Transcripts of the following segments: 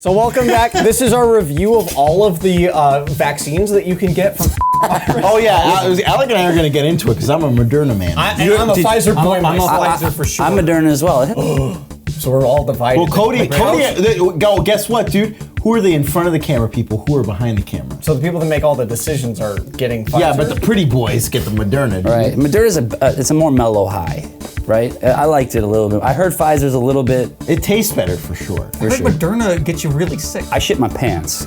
So welcome back. This is our review of all of the vaccines that you can get from virus. Oh yeah, Alec and I are going to get into it because I'm a Moderna man. I'm a Pfizer boy. I'm a Pfizer for sure. I'm Moderna as well. So we're all divided. Well, Cody, guess what, dude? Who are the in front of the camera people? Who are behind the camera? So the people that make all the decisions are getting Pfizer? Yeah, but the pretty boys get the Moderna. Dude. Right. Moderna's it's a more mellow high, right? I liked it a little bit. I heard Pfizer's a little bit. It tastes better for sure. I heard Moderna gets you really sick. I shit my pants.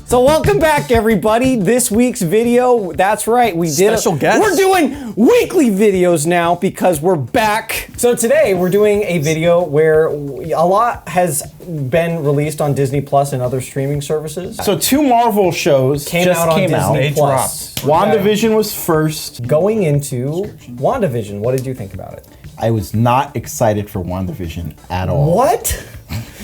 So welcome back, everybody. This week's video, that's right, we did Special guest. We're doing weekly videos now because we're back. So today we're doing a video where a lot has been released on Disney Plus and other streaming services. So 2 Marvel shows Came out on Disney Plus. WandaVision was first. Going into WandaVision, what did you think about it? I was not excited for WandaVision at all. What?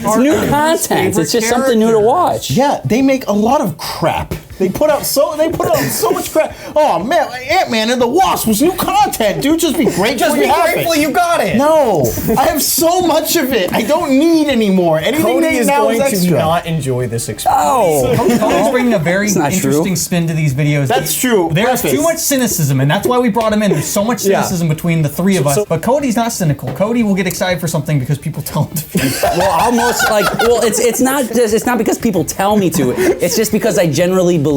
It's new content. It's just something new to watch. Yeah, they make a lot of crap. They put out so much crap. Oh man, Ant-Man and the Wasp was new content, dude. Just be grateful. Just be grateful you got it. No, I have so much of it. I don't need anymore. Anything Cody they is now going is to extra. not enjoy this experience. Oh, Cody's bringing a very not interesting true. spin to these videos. That's true. There's Preface. too much cynicism, and that's why we brought him in. There's so much cynicism between the three of us. But Cody's not cynical. Cody will get excited for something because people tell him to. well, almost like it's not because people tell me to. It's just because I generally believe.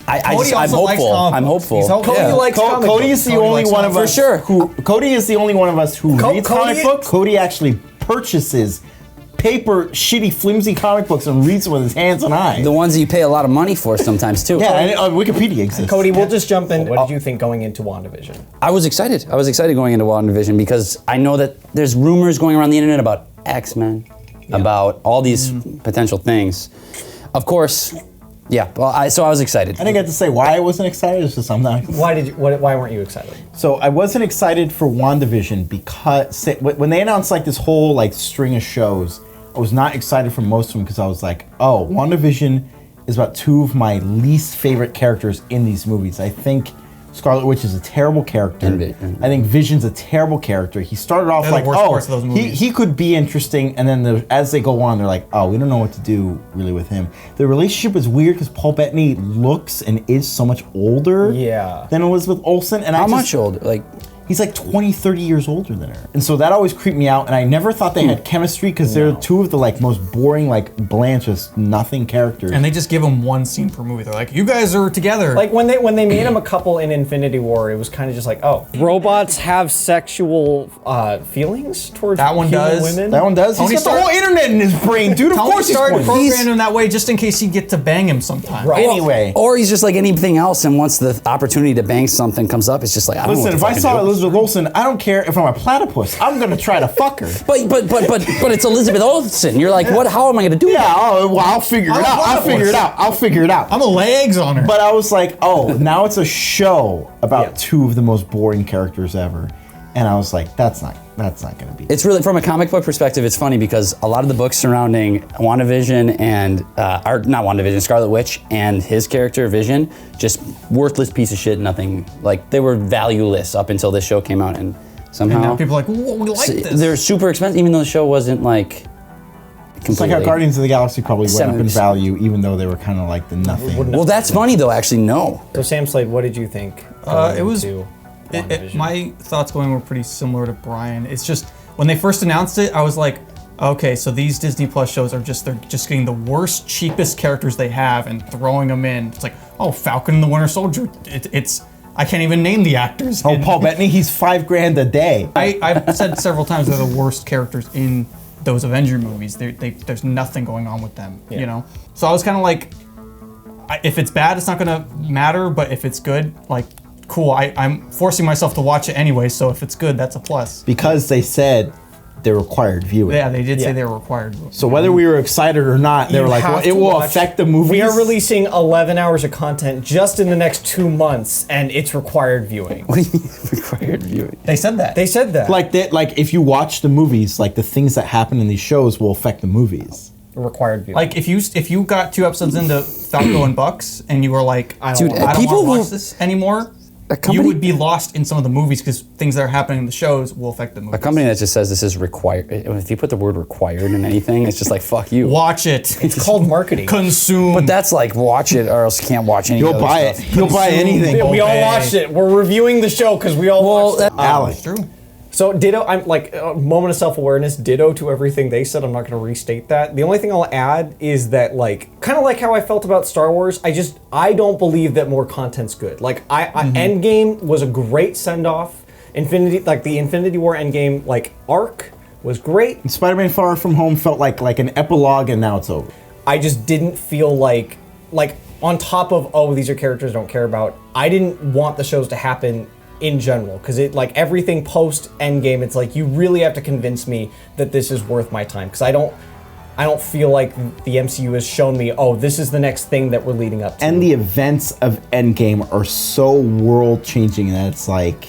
I'm hopeful. I'm hopeful. Cody likes comic Cody is the books. only one of us. For sure. Cody is the only one of us who reads comic books. Cody actually purchases paper, shitty, flimsy comic books and reads them with his hands and eyes. The ones that you pay a lot of money for sometimes too. Yeah, and Wikipedia exists. Cody, we'll just jump in. What did you think going into WandaVision? I was excited. I was excited going into WandaVision because I know that there's rumors going around the internet about X-Men, about all these potential things. Of course, yeah. Well, so I was excited. I didn't get to say why I wasn't excited. It's just I'm not. Why weren't you excited? So I wasn't excited for WandaVision because when they announced like this whole like string of shows, I was not excited for most of them because I was like, oh, WandaVision is about 2 of my least favorite characters in these movies. I think Scarlett Witch is a terrible character. I think Vision's a terrible character. He started off like, oh, he could be interesting, and then as they go on, they're like, oh, we don't know what to do really with him. The relationship is weird because Paul Bettany looks and is so much older than Elizabeth Olsen. And How much older? Like, he's like 20, 30 years older than her. And so that always creeped me out, and I never thought they had chemistry because they're 2 of the like most boring, like bland, just nothing characters. And they just give him 1 scene per movie. They're like, you guys are together. Like when they made him a couple in Infinity War, it was kind of just like, oh, robots have sexual feelings towards human women. That one does. He's got the whole internet in his brain, dude. Of course he started programming him that way just in case he'd get to bang him sometime. Right. Anyway. Or he's just like anything else, and once the opportunity to bang something comes up, it's just like, I don't know what Listen, if I saw Elizabeth Olsen, I don't care if I'm a platypus. I'm gonna try to fuck her. But it's Elizabeth Olsen. You're like, what? How am I gonna do that? Yeah, well, I'll figure it out. I'll figure it out. I'm a lay eggs on her. But I was like, oh, now it's a show about 2 of the most boring characters ever, and I was like, that's not gonna be. It's really, from a comic book perspective, it's funny because a lot of the books surrounding WandaVision and not WandaVision, Scarlet Witch and his character Vision, just worthless piece of shit. Nothing, like, they were valueless up until this show came out, and somehow and now people are like, whoa, we like this. They're super expensive, even though the show wasn't like. It's like how Guardians of the Galaxy probably went up in value, even though they were kind of like the nothing. Well, that's funny though. Actually, no. So Sam Slade, what did you think? My thoughts going were pretty similar to Brian. It's just when they first announced it, I was like, okay, so these Disney Plus shows are they're just getting the worst, cheapest characters they have and throwing them in. It's like, oh, Falcon and the Winter Soldier. It's I can't even name the actors. Oh, Paul Bettany, he's $5,000 a day. I've said several times they're the worst characters in those Avenger movies. There's nothing going on with them, you know? So I was kind of like, if it's bad, it's not gonna matter, but if it's good, like, cool. I'm forcing myself to watch it anyway, so if it's good, that's a plus. Because they said they're required viewing. Yeah, they did say they were required. So whether we were excited or not, they were like, well, it will affect the movies. We are releasing 11 hours of content just in the next 2 months, and it's required viewing. What do you mean required viewing? They said that. They said that. Like if you watch the movies, like the things that happen in these shows will affect the movies. Required viewing. Like if you got 2 episodes into Falco and Bucks and you were like, I don't want to watch this anymore, company- you would be lost in some of the movies because things that are happening in the shows will affect the movies. A company that just says this is required. If you put the word required in anything, it's just like fuck you. Watch it. It's called marketing. Consume. But that's like watch it or else you can't watch any. You'll other buy stuff. it. You'll buy anything. We all Obey. watched it. We're reviewing the show because we all watched it. Alex. True. So ditto, I'm like a moment of self-awareness, ditto to everything they said. I'm not going to restate that. The only thing I'll add is that like, kind of like how I felt about Star Wars, I don't believe that more content's good. Like Endgame was a great send-off. The Infinity War Endgame like arc was great. Spider-Man Far From Home felt like an epilogue, and now it's over. I just didn't feel like on top of, oh, these are characters I don't care about, I didn't want the shows to happen in general, because it like everything post Endgame, it's like you really have to convince me that this is worth my time, because I don't feel like the MCU has shown me, oh, this is the next thing that we're leading up to. And the events of Endgame are so world changing that it's like,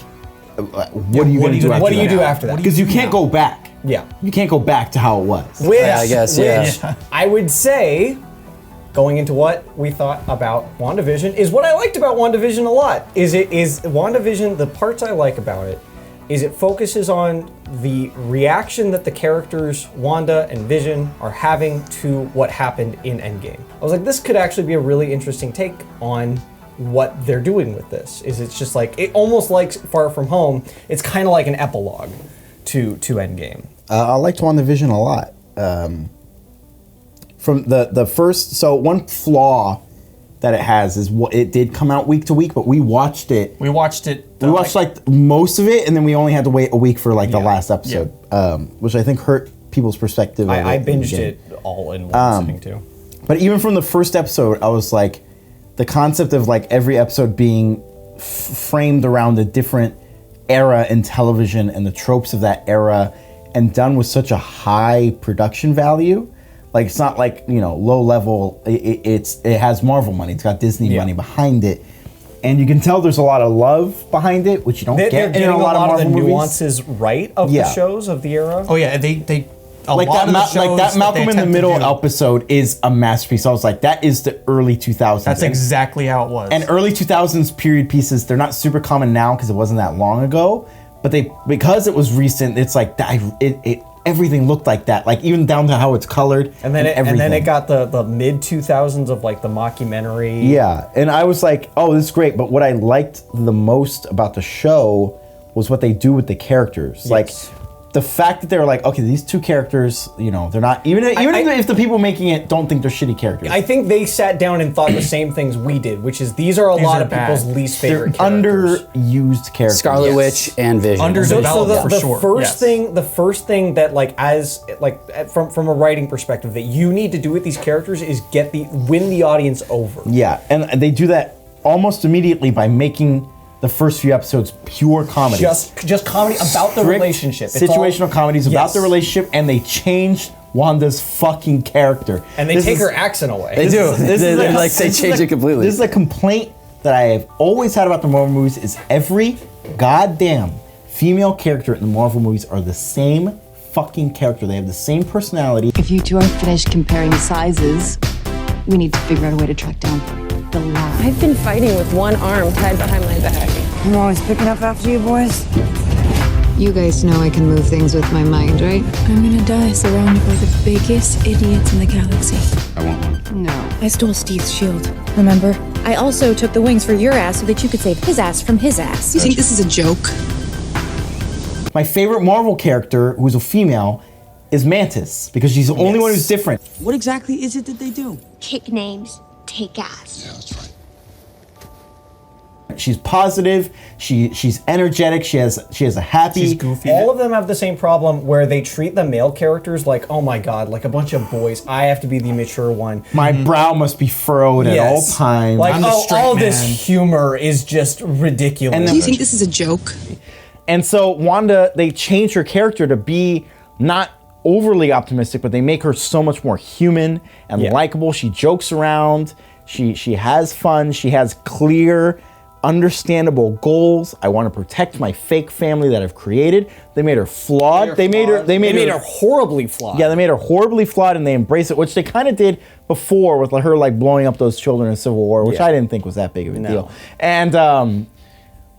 what are you going to do after that? What do you do after that? Because you can't go back. Yeah. You can't go back to how it was. Which, Yeah, I guess, yeah. I would say, going into what we thought about WandaVision, is what I liked about WandaVision a lot. Is WandaVision, the parts I like about it, is it focuses on the reaction that the characters Wanda and Vision are having to what happened in Endgame. I was like, this could actually be a really interesting take on what they're doing with this. It's just like, it almost like Far From Home, it's kind of like an epilogue to Endgame. I liked WandaVision a lot. From the first, so one flaw that it has is it did come out week to week, but we watched it. We watched it. We watched like most of it, and then we only had to wait a week for like the last episode, which I think hurt people's perspective. I of it in the binged beginning. it all in one sitting too. But even from the first episode, I was like, the concept of like every episode being framed around a different era in television and the tropes of that era, and done with such a high production value. Like, it's not like, low level. It has Marvel money. It's got Disney money behind it. And you can tell there's a lot of love behind it, which you don't They're get in getting a lot of Marvel the movies. nuances right of the shows of the era. Oh yeah, they a Like lot that, of the shows that Malcolm they in the attempt to Middle do, episode is a masterpiece. I was like, that is the early 2000s. That's exactly how it was. And early 2000s period pieces, they're not super common now because it wasn't that long ago. But because it was recent, it's like everything looked like that. Like even down to how it's colored. And then it got the mid 2000s of like the mockumentary. Yeah, and I was like, oh, this is great. But what I liked the most about the show was what they do with the characters. Yes. Like the fact that they were like, okay, these two characters, they're not even if the people making it don't think they're shitty characters. I think they sat down and thought the same things we did, which is these are a lot are of bad. people's least they're favorite characters. underused characters. Scarlet Witch and Vision. Underdeveloped. So for sure, the first thing that from a writing perspective that you need to do with these characters is win the audience over. Yeah, and they do that almost immediately by making the first few episodes pure comedy. Just comedy about the Strict relationship. It's situational all- comedies about Yes. the relationship, and they changed Wanda's fucking character. And they take her accent away. They do. They this change is it completely. This is a complaint that I have always had about the Marvel movies: is every goddamn female character in the Marvel movies are the same fucking character. They have the same personality. If you two are finished comparing sizes, we need to figure out a way to track down the lie. I've been fighting with one arm tied behind my back. I'm always picking up after you boys. You guys know I can move things with my mind, right? I'm gonna die surrounded by the biggest idiots in the galaxy. I want one. No. I stole Steve's shield, remember? I also took the wings for your ass so that you could save his ass from his ass. You think this is a joke? My favorite Marvel character, who's a female, is Mantis, because she's the only one who's different. What exactly is it that they do? Kick names, take ass. Yeah, that's right. She's positive. She's energetic. She has a happy. She's goofy. All of them have the same problem where they treat the male characters like, oh my god, like a bunch of boys. I have to be the mature one. My brow must be furrowed at all times. Like, I'm the straight all man. this humor is just ridiculous. And Do you think this is a joke? And so Wanda, they change her character to be not overly optimistic, but they make her so much more human and likable. She jokes around. She has fun. She has clear, understandable goals. I want to protect my fake family that I've created. They made her flawed. They made her horribly flawed. Yeah, they made her horribly flawed, and they embrace it, which they kind of did before with her like blowing up those children in Civil War, which I didn't think was that big of a deal. And but Wanda, they changed her character to be not overly optimistic, but they make her so much more human and likable. She has clear, understandable goals. I want to protect my fake family that I've created. They made her flawed. They made her horribly flawed, and they embrace it, which they kind of did before with her like blowing up those children in Civil War, which I didn't think was that big of a deal. And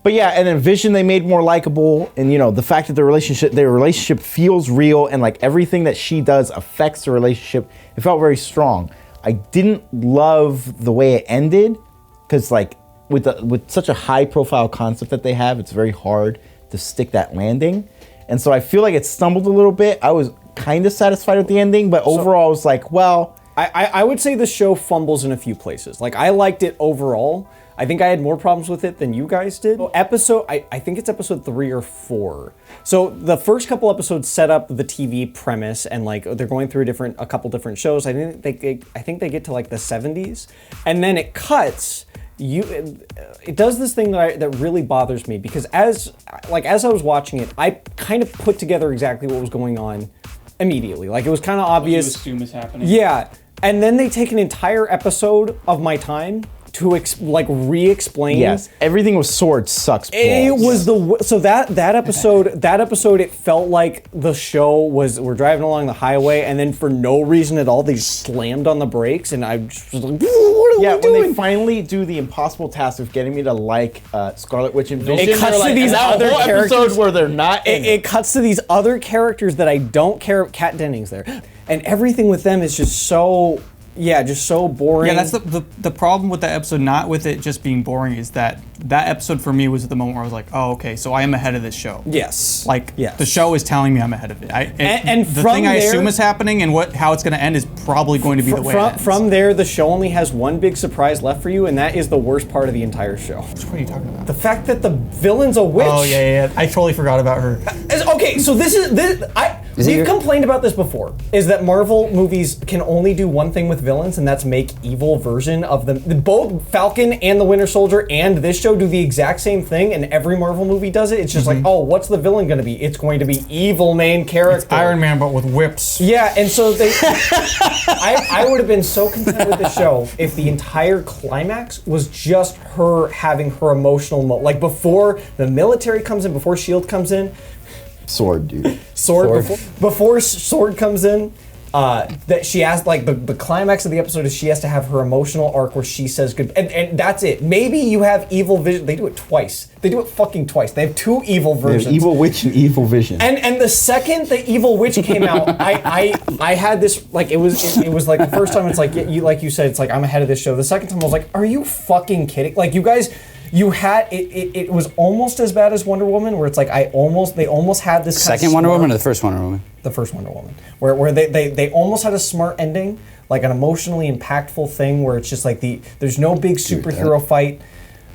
But yeah, and then Vision they made more likable, and you know the fact that their relationship feels real, and like everything that she does affects the relationship. It felt very strong. I didn't love the way it ended, because like with such a high profile concept that they have, it's very hard to stick that landing, and so I feel like it stumbled a little bit. I was kind of satisfied with the ending, but overall I was like, well, I would say the show fumbles in a few places. Like I liked it overall. I think I had more problems with it than you guys did. I think it's episode 3 or 4. So the first couple episodes set up the TV premise, and like they're going through a couple different shows. I think they get to like the 70s, and then it cuts. It does this thing that really bothers me, because as I was watching it, I kind of put together exactly what was going on immediately. Like it was kind of obvious. What you assume is happening. Yeah, and then they take an entire episode of my time to re-explain. Yes, everything with swords sucks balls. It was that episode. It felt like the show we're driving along the highway, and then for no reason at all, they slammed on the brakes, and I just was like, "What are we doing?" When they finally do the impossible task of getting me to like Scarlett Witch and Vision, it cuts to these other characters where they're not. It cuts to these other characters that I don't care. Kat Dennings there, and everything with them is just so. Yeah, just so boring. Yeah, that's the problem with that episode, not with it just being boring, is that episode for me was at the moment where I was like, oh, okay, so I am ahead of this show. Yes. The show is telling me I'm ahead of it. And the thing I assume is happening and how it's going to end is probably going to be the way it ends. From there, the show only has one big surprise left for you, and that is the worst part of the entire show. What are you talking about? The fact that the villain's a witch. Oh, yeah. I totally forgot about her. Okay, so we've complained about this before, is that Marvel movies can only do one thing with villains, and that's make evil version of them. Both Falcon and the Winter Soldier and this show do the exact same thing, and every Marvel movie does it. It's just like, oh, what's the villain going to be? It's going to be evil main character. It's Iron Man, but with whips. Yeah, and so I would have been so content with the show if the entire climax was just her having her emotional like before the military comes in, before S.H.I.E.L.D. comes in. Sword, dude. Sword. Before Sword comes in, that she has like the climax of the episode is she has to have her emotional arc where she says good, and that's it. Maybe you have Evil Vision. They do it twice. They do it fucking twice. They have 2 evil versions. They have Evil Witch and Evil Vision. And the second the Evil Witch came out, I had this like it was like the first time it's like you said, it's like I'm ahead of this show. The second time I was like, are you fucking kidding? Like you guys. You had it was almost as bad as Wonder Woman, where it's like they almost had this kind second Wonder Woman or the first Wonder Woman? The first Wonder Woman, where they almost had a smart ending, like an emotionally impactful thing, where it's just like there's no big superhero fight.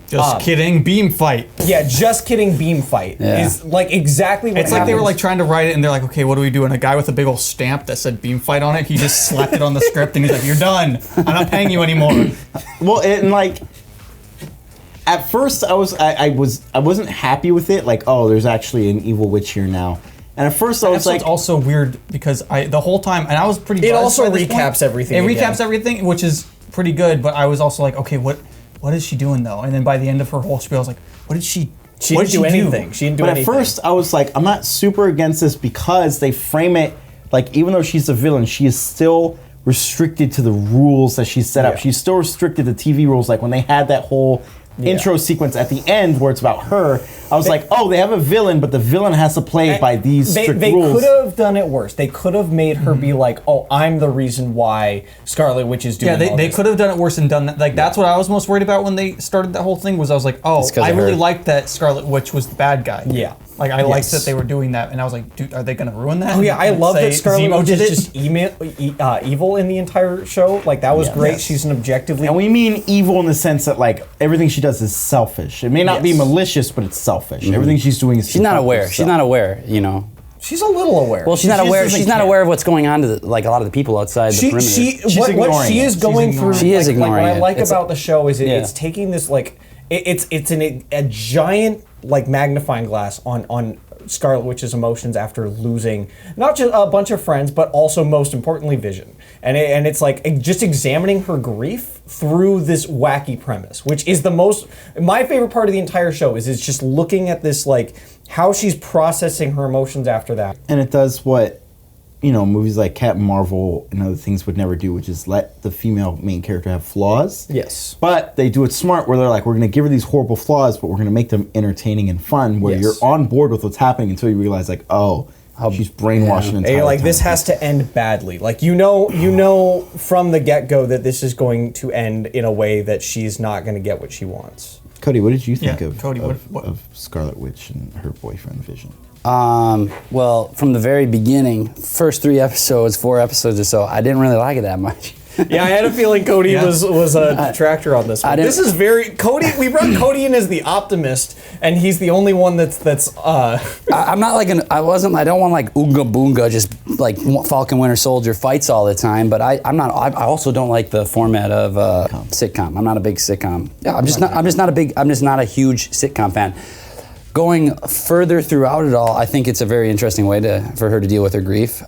Just kidding, beam fight. Yeah, just kidding, beam fight is like exactly what it's happens. Like they were like trying to write it, and they're like, okay, what do we do? And a guy with a big old stamp that said beam fight on it, he just slapped it on the script, and he's like, you're done. I'm not paying you anymore. Well, and like. At first, I wasn't happy with it. Like, oh, there's actually an evil witch here now. And at first, I was like, it's also weird because the whole time, and I was pretty. It also recaps everything. It recaps everything, which is pretty good. But I was also like, okay, what is she doing though? And then by the end of her whole spiel, I was like, what did she? She didn't do anything. She didn't do anything. But at first, I was like, I'm not super against this because they frame it like even though she's a villain, she is still restricted to the rules that she's set up. She's still restricted to TV rules. Like when they had that whole. Intro sequence at the end where it's about her, I was like, oh, they have a villain, but the villain has to play by these strict rules. They could have done it worse. They could have made her be like, oh, I'm the reason why Scarlet Witch is doing they could have done it worse and done that. Like, that's what I was most worried about when they started that whole thing was I was like, oh, I really liked that Scarlet Witch was the bad guy. Yeah. Like, I liked that they were doing that, and I was like, dude, are they going to ruin that? Oh, yeah, I love that Scarlet Witch is just evil in the entire show. Like, that was great. She's an objectively... And we mean evil in the sense that, like, everything she does is selfish. It may not be malicious, but it's selfish. Everything she's doing is... She's not aware. She's not aware, you know. She's a little aware. Well, she's not aware. She's not aware of what's going on to like a lot of the people outside the perimeter. What she is going through... She is ignoring it. What I like about the show is it's taking this, like... It's a giant, like, magnifying glass on Scarlet Witch's emotions after losing not just a bunch of friends, but also most importantly Vision. And it's like just examining her grief through this wacky premise, which is my favorite part of the entire show is it's just looking at this, like how she's processing her emotions after that. And it does what, movies like Captain Marvel and other things would never do, which is let the female main character have flaws. Yes. But they do it smart where they're like, we're going to give her these horrible flaws, but we're going to make them entertaining and fun, where you're on board with what's happening until you realize, like, oh, she's brainwashing. And you're like, this has to end badly. Like, you know from the get-go that this is going to end in a way that she's not going to get what she wants. Cody, what did you think Cody, of Scarlet Witch and her boyfriend Vision? Well, from the very beginning, first 4 episodes or so, I didn't really like it that much. Yeah, I had a feeling Cody was a detractor on this one. This is very Cody. We brought Cody in as the optimist, and he's the only one that's. I'm not like I don't want like Oonga Boonga, just like Falcon Winter Soldier fights all the time. But I'm not. I also don't like the format of sitcom. I'm not a big sitcom. Yeah, I'm just not a huge sitcom fan. Going further throughout it all, I think it's a very interesting way for her to deal with her grief.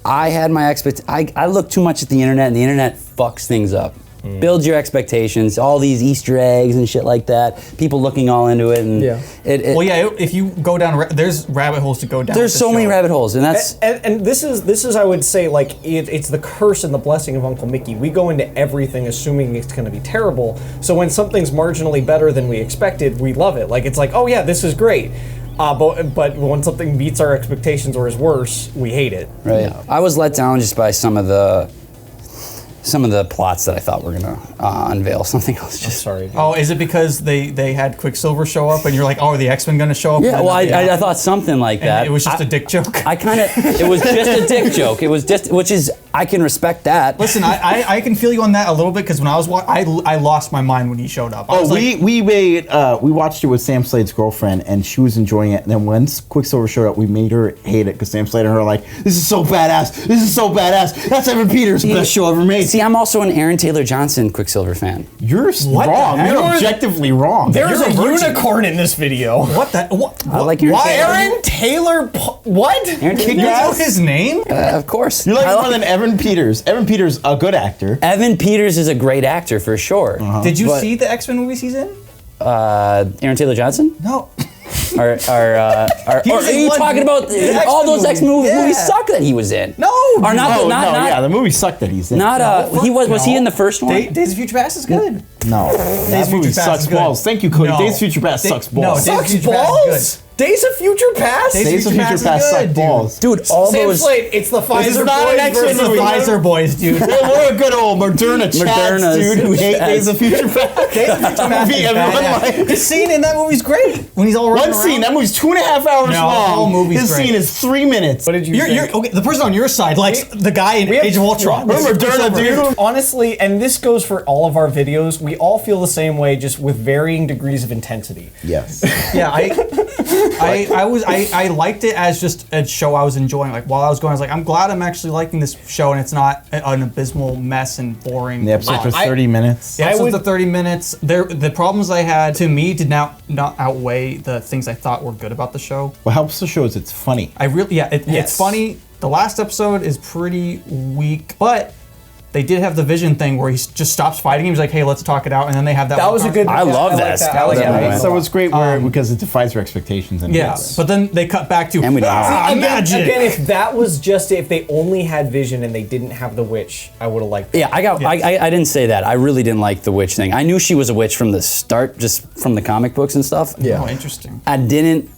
I had my I look too much at the internet, and the internet fucks things up. Builds your expectations, all these Easter eggs and shit like that. People looking all into it, and if you go down, there's rabbit holes to go down. There's so many rabbit holes, and that's and this is I would say like it's the curse and the blessing of Uncle Mikki. We go into everything assuming it's going to be terrible. So when something's marginally better than we expected, we love it. Like it's like, oh yeah, this is great. But when something meets our expectations or is worse, we hate it. Right. Yeah. I was let down just by some of the plots that I thought were gonna unveil something else. Just sorry. Dude. Oh, is it because they had Quicksilver show up and you're like, oh, are the X-Men gonna show up? Yeah. Well, I thought something like that. And it was just a dick joke. It was just a dick joke. It was just, which is, I can respect that. Listen, I can feel you on that a little bit because when I was I lost my mind when he showed up. We watched it with Sam Slade's girlfriend and she was enjoying it. And then once Quicksilver showed up, we made her hate it because Sam Slade and her were like, this is so badass. This is so badass. That's Evan Peters' best show ever made. See, I'm also an Aaron Taylor Johnson Quicksilver fan. You're wrong. You're objectively wrong. There's a unicorn in this video. What the? What? I like Aaron Taylor. Aaron Taylor? What? Aaron Taylor. You know his name? Of course. You like more than Evan Peters. Evan Peters, a good actor. Evan Peters is a great actor for sure. Did you see the X-Men movies he's in? Aaron Taylor Johnson? No. Are you talking about all those X-Men movies suck that he was in? No. Or not, the movie sucked that he's in. Was he in the first one? Days of Future Past is good. No. That movie sucks balls. Thank you, Cody. Days of Future Past sucks balls. No, Sucks balls? Days of Future Past? Days of Future Past suck balls. Dude, all Sam those... Slade, it's the Pfizer not boys an X-Men versus movie. Pfizer boys, dude. We're a good old Moderna chads, dude, who hate Days of Future Past. Days of Future Past is badass. The scene in that movie's great. When he's all running One scene, that movie's 2.5 hours long. The whole movie's His great. scene is 3 minutes. What did you think? Okay, the person on your side likes the guy in Age of Ultron. Remember Moderna, dude? Honestly, and this goes for all of our videos, we all feel the same way, just with varying degrees of intensity. Yes. Yeah, I liked it as just a show I was enjoying. Like while I was going, I was like, I'm glad I'm actually liking this show, and it's not an abysmal mess and boring. The episodes are 30 minutes. The episodes are 30 minutes. The problems I had, to me, did not outweigh the things I thought were good about the show. What helps the show is it's funny. It's funny. The last episode is pretty weak, but they did have the Vision thing where he just stops fighting him. He's like, hey, let's talk it out. And then they have that. That was a good. I love that. So it's great because it defies your expectations. And but then they cut back to and we magic. Again, if that was just if they only had Vision and they didn't have the witch, I would have liked that. Yeah, I didn't say that. I really didn't like the witch thing. I knew she was a witch from the start, just from the comic books and stuff. Yeah. Oh, interesting. I didn't.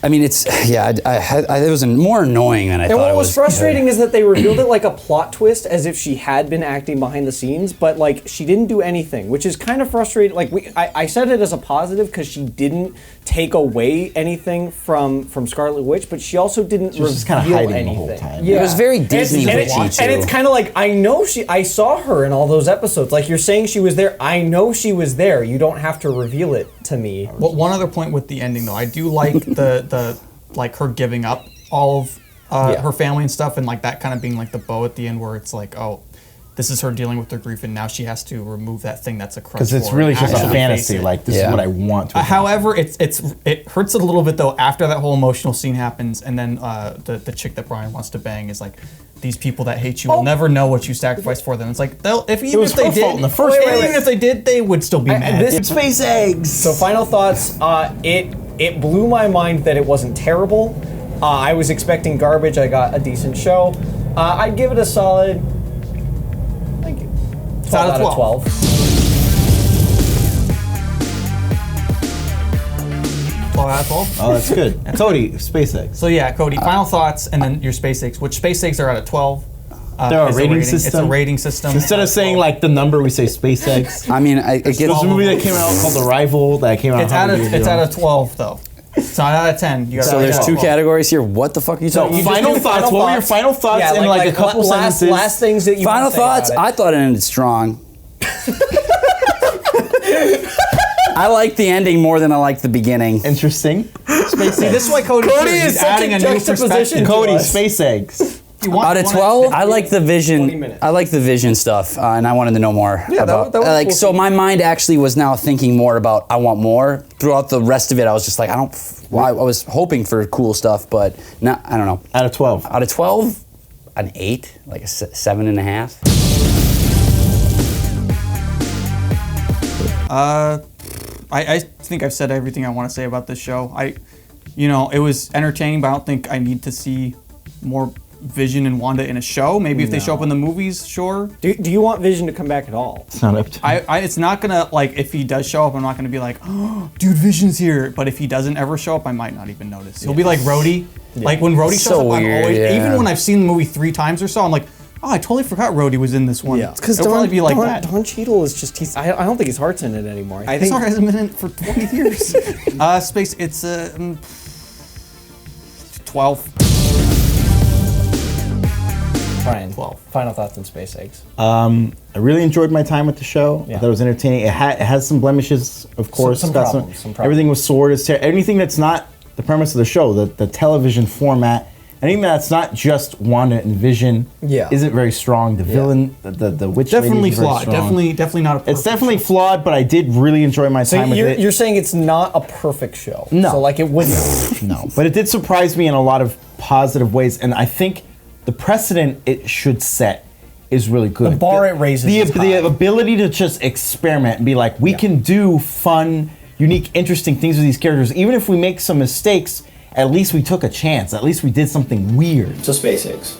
I mean, it was more annoying than I thought. And what it was frustrating is that they revealed it like a plot twist, as if she had been acting behind the scenes, but like she didn't do anything, which is kind of frustrating. Like I said it as a positive because she didn't take away anything from Scarlet Witch, but she also didn't reveal just kind of hiding anything. the whole time. It was very Disney witchy too. And it's kind of like I saw her in all those episodes. Like you're saying she was there. I know she was there. You don't have to reveal it to me. Well, one other point with the ending though, I do like the like her giving up all of her family and stuff, and like that kind of being like the bow at the end where it's like, oh, this is her dealing with her grief, and now she has to remove that thing that's a crutch. Because it's really just a fantasy. Like this is what I want to. However, it hurts a little bit though after that whole emotional scene happens, and then the chick that Brian wants to bang is like, these people that hate you will never know what you sacrificed for them. It's like even if they did, they would still be mad. This space eggs. So final thoughts. It blew my mind that it wasn't terrible. I was expecting garbage. I got a decent show. I'd give it a solid, like, 12 out of 12. 12 out of 12? Oh, that's good. Cody, SpaceX. So yeah, Cody, final thoughts, and then your space eggs, which space eggs are out of 12. They're a is the rating system? It's a rating system. Instead of saying like the number, we say SpaceX. I mean, it gets. There's a movie that came out called Arrival that came out. It's out of 12 though. It's not out of 10. You So there's 2 categories here. What the fuck are you talking about? Final thoughts. What were your final thoughts in like a couple sentences? Last things that you Final want to say thoughts. about it. I thought it ended strong. I like the ending more than I like the beginning. Interesting. SpaceX. See, this is why Cody is he's such adding a a new juxtaposition perspective. to Cody, us. SpaceX. Out of 12, I like the 20 vision. minutes. I like the vision stuff, and I wanted to know more about. that was like, cool. so my mind actually was now thinking more about I want more. Throughout the rest of it, I was just like, I don't. Well, I was hoping for cool stuff, but not. I don't know. Out of 12. Out of 12, an 8, like a 7.5. I think I've said everything I want to say about this show. It was entertaining, but I don't think I need to see more Vision and Wanda in a show. Maybe if they show up in the movies, sure. Do you want Vision to come back at all? It's not up to me. It's not gonna, like, if he does show up, I'm not gonna be like, oh, dude, Vision's here. But if he doesn't ever show up, I might not even notice. He'll be like Rhodey. Like when Rhodey shows So up, I'm weird, always, yeah. even when I've seen the movie 3 times or so, I'm like, oh, I totally forgot Rhodey was in this one. Yeah, because it'll probably be like that. Don Cheadle is just, I don't think his heart's in it anymore. I His think heart hasn't been in it for 20 years. Space, it's 12. Brian, 12. Final thoughts on Space Eggs. I really enjoyed my time with the show. Yeah. I thought it was entertaining. It has some blemishes, of course. Some It's got problems, some problems. Everything was sordid. Anything that's not the premise of the show, the television format, anything that's not just Wanda and Vision, isn't very strong. The villain, the witch lady Definitely is very flawed. strong. Definitely not a perfect It's definitely flawed, but I did really enjoy my So time with it. you're saying it's not a perfect show? No. So like it wouldn't. No, but it did surprise me in a lot of positive ways, and I think the precedent it should set is really good. The bar it raises is the high. ability to just experiment and be like, we can do fun, unique, interesting things with these characters, even if we make some mistakes. At least we took a chance. At least we did something weird. So Space Eggs.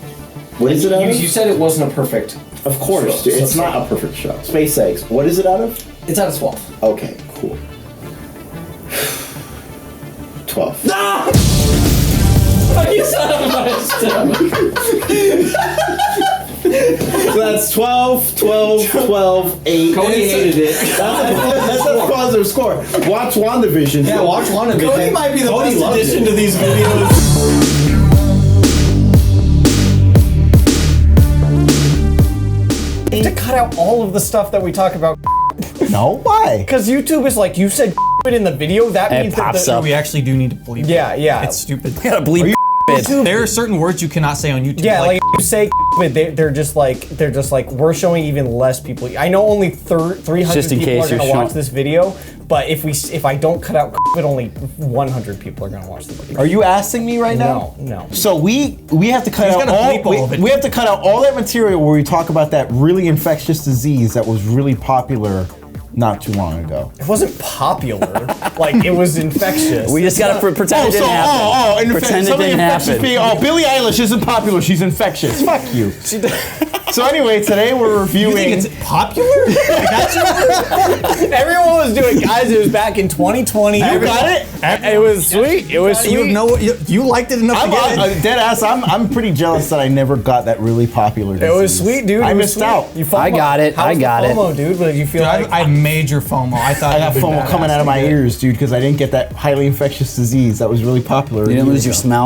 What is it out of? You said it wasn't a perfect. Of course, show. it's not a perfect show. Space Eggs. What is it out of? It's out of 12. Okay, cool. 12. You son of a So that's 12, 8. Cody hated it. That's a positive score. Watch WandaVision. Yeah, watch Wandavision. Cody might be the Cody best loves addition it. to these videos. To cut out all of the stuff that we talk about. No, why? Because YouTube is like, you said it in the video, that It means pops that up. We actually do need to bleep. Yeah, yeah. It's stupid. You gotta bleep. There are certain words you cannot say on YouTube. Yeah, like you say, they're just like we're showing even less people. I know only 300 Just in people case are gonna you're watch showing- this video, but if I don't cut out it, only 100 people are gonna watch the video. Are you asking me right now? No. So we have to cut He's out gotta bleep all of it. we have to cut out all that material where we talk about that really infectious disease that was really popular not too long ago. It wasn't popular. Like it was infectious. We just gotta pretend it didn't happen. Pretend it didn't happen. Billie Eilish isn't popular. She's infectious. Fuck you. So anyway, today we're You reviewing. think it's popular? Everyone was doing, guys. It was back in 2020. You got it? It was sweet. It was sweet. You liked it enough to get it. Dead ass. I'm pretty jealous that I never got that really popular disease. It was sweet, dude. I It was missed sweet. out. You FOMO. I got it. How's I got the it. FOMO, dude. But you feel Dude, like I had major FOMO. I thought I got it'd been FOMO coming badass out of my to get it. ears, dude, because I didn't get that highly infectious disease that was really popular. You didn't lose your smell.